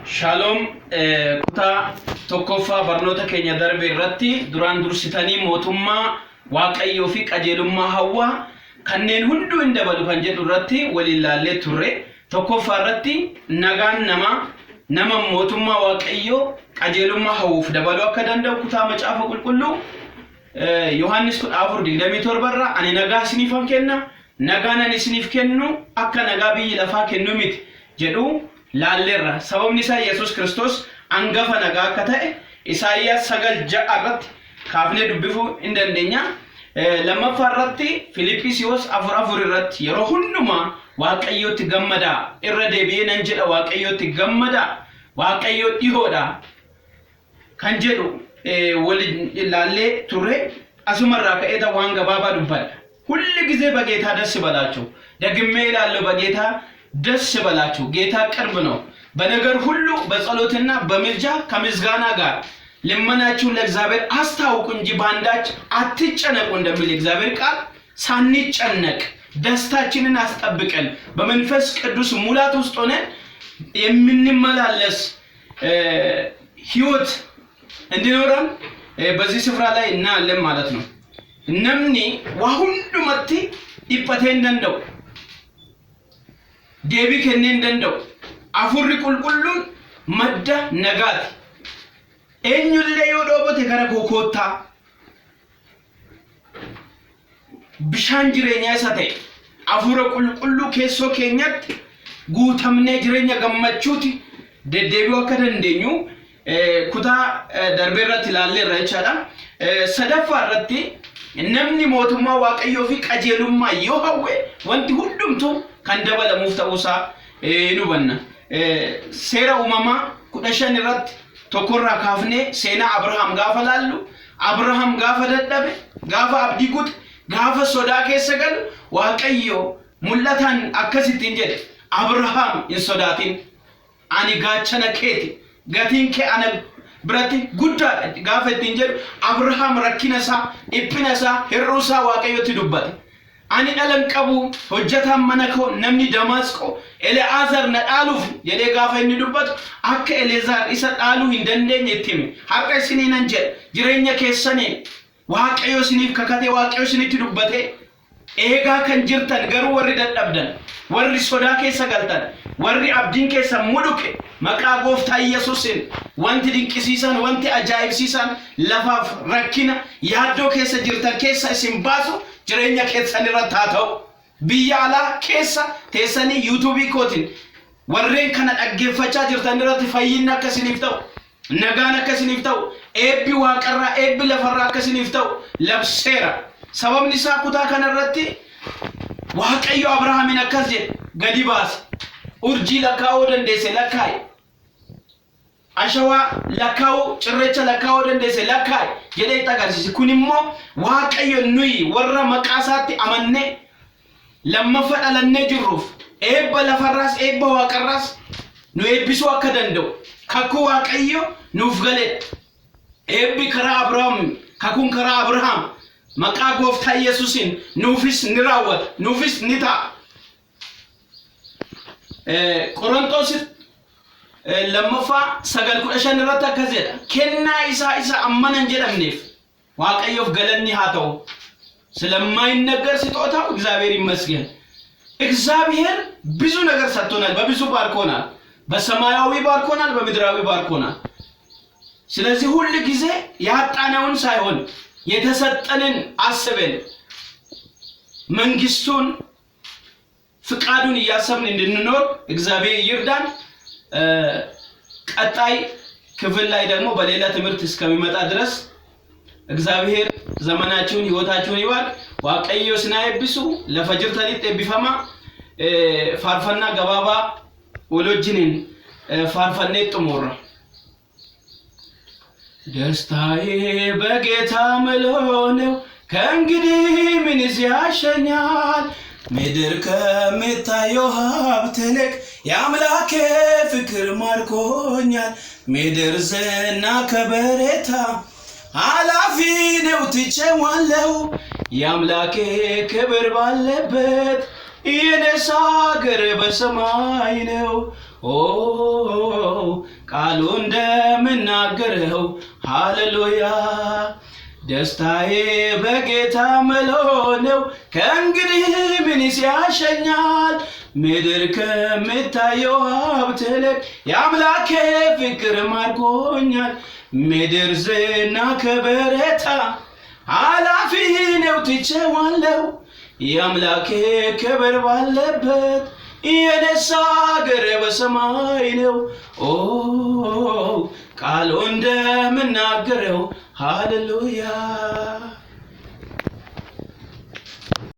Shalom kutaa tokkoffaa barnoota keenya darbe irratti duraan dursitanii mootummaa waaqayyoo fi qajeelummaa hawwaa kanneen hunduu hin dabalu kan jedhu irratti waliin ilaallee turre. Tokkoffaa irratti nagaan nama mootummaa waaqayyoo qajeelummaa hawwuuf dabaluu akka danda'u kutaa macaafa qulqulluu Yohannis 4:27 irraa ani nagaa isiniifan kenna nagaan ani isiniif kennu akka nagaa biyyi lafaa kennu miti jedhu laalleerra. Sababni isaa Yesuus Kiristoos angafa nagaa akka ta'e Isaayyaas 9:6 irratti kaafnee dubbifuu hin dandeenya. Lammaffaa irratti Filiphisiyoos 4:4 irratti yeroo hundumaa waaqayyootti gammada irra deebi'ee nan jedha waaqayyootti gammada waaqayyoo dhihoodha kan jedhu waliin ilaallee turre. Asumarraa ka'eeta waan gabaabaa dubbadha. Hulli ጊዜ በጌታ ደስ ይበላችሁ ደግሜ እላለሁ በጌታ ደስ ይበላችሁ ጌታ ቅርብ ነው በነገር ሁሉ በጸሎትና በምልጃ ከምስጋና ጋር ልመናችሁ ለእግዚአብሔር አስታውቁ እንጂ ባንዳች አትጨነቁ እንደሚል እግዚአብሔር ቃል ሳንጨነቅ ደስታችንን አስጠብቀን በመንፈስ ቅዱስ ሙላት ውስጥ ሆነን የምንመላለስ ህይወት እንዲኖረን በዚህ ስፍራ ላይ እናያለን ማለት ነው። namni waa hundumatti dhiphatee danda'u deebii kennee danda'u afurri qulqulluun madda nagaati. Eenyullee yoo dhoobote gara kokoottaa bishaan jireenyaa isa ta'e afura qulqulluu keessoo keenyatti guutamnee jireenya gammachuuti deddeebi'uu akka dandeenyu kutaa darbee irratti ilaalleerra jechaadha. Sadaffaa irratti namni mootummaa waaqayyoo fi qajeelummaa yoo hawwe wanti hundumtu kan dabalamuuf ta'uusaa nu hubanna. Seera uumamaa 15 irratti tokkorraa kaafnee seenaa Abrahaam gaafa laallu Abrahaam gaafa dadhabe gaafa abdii kute gaafa sodaa keessa galu waaqayyoo mul'ataan akkasittiin jedhe Abrahaam hin sodaatin ani gaachana keeti gatiin kee ana birati guddaadha gaafa ittiin jedhu Abrahaam rakkina isaa dhiphina isaa hir'uu isaa waaqayyotti dubbate. Ani dhalan qabu hojjetaan mana koo namni Damaasqoo Ele'aazar na dhaaluuf jedhee gaafa inni dubbatu akka Ele'aazar isa dhaaluu hin dandeenye itti hime. Har'a isinii nan jedha jireenya keessanii waaqayyo isiniif kakate waaqayyo isinitti dubbate eegaa kan jirtan garuu warri dadhabdan warri sodaa keessa galtan warri abdiin keessa muduke maqaa gooftaa Yesuusin wanti dinqisiisan wanti ajaa'ibsiisan lafaaf rakkina yaaddoo keessa jirtan keessa isin baasu jireenya keessan irratti haa ta'u biyya alaa keessa teessanii yuutuubii kootiin warreen kana dhaggeeffachaa jirtan irratti fayyinni akka isiniif ta'u nagaan akka isiniif ta'u eebbi waaqarraa eebbi lafarraa akka isiniif ta'u labseera. Sababni isaa kutaa kana irratti waaqayyo Abrahaamin akkas jedhe gadi baase urjii lakkaa'uu dandeesse lakkaa'i ashawaa lakkaa'uu cirracha lakkaa'uu dandeesse lakkaa'i jedhee itti agarsiise. Kun immoo waaqayyo nuyi warra maqaa isaatti amannee lammaffaa dhalannee jirruuf eebba lafarraas eebba waaqarraas nu eebbisuu akka danda'u kakuu waaqayyo nuuf galedha. Eebbi karaa Abrahaam kakuun karaa Abrahaam maqaa gooftaa Yesuusin nuufis ni raawwata nuufis ni ta'a. Qorontos lammaffaa 9:15 irratti akkas jedha kennaa isa ammanan jedhamneef waaqayyoof galanni haa ta'u ስለማይነገር ስጦታው እግዚአብሔር ይመስገን። እግዚአብሔር ብዙ ነገር ሰጥቶናል በብዙ ባርኮናል በሰማያዊ ባርኮናል በምድራዊ ባርኮናል። ስለዚህ ሁሉ ጊዜ ያጣነውን ሳይሆን የተሰጠንን አስበን መንግስቱን ፍቃዱን እያሰብን እንድንኖር እግዚአብሔር ይርዳን። ቀጣይ ክፍል ላይ ደግሞ በሌላ ትምህርት እስከሚመጣ ድረስ እግዚአብሔር ዘመናችሁን ህይወታችሁን ይባርክ። waaqayyo ስናይብሱ ለፈጅርተኒት ቢፈማ ፋርፈና ገባባ ወሎጅንን ፋርፈኔ ጥሞራ ደስታዬ በጌታ መሎነው ከእንግዲህ ምንስ ያሸኛል ምድር ከምታየው ሀብት ይልቅ የአምላኬ ፍቅር ማርኮኛል። ምድር ዝና ከበሬታ አላፊ ነው ትቼዋለሁ የአምላኬ ክብር ባለበት የነሳ ሀገር በሰማይ ነው። ቃሉ እንደምናገረው ሃሌሉያ ደስታዬ በጌታ መሎነው ከእንግዲህ ምንስ ያሸኛል ምድር ከምታየው ሀብትልቅ የአምላኬ ፍቅር ማርኮኛል ምድር ዝና ከበረታ ኃላፊ ነው ትቼዋለሁ የአምላኬ ክብር ባለበት የደስ አገር በሰማይ ነው ቃሉ እንደምናገረው ሃሌሉያ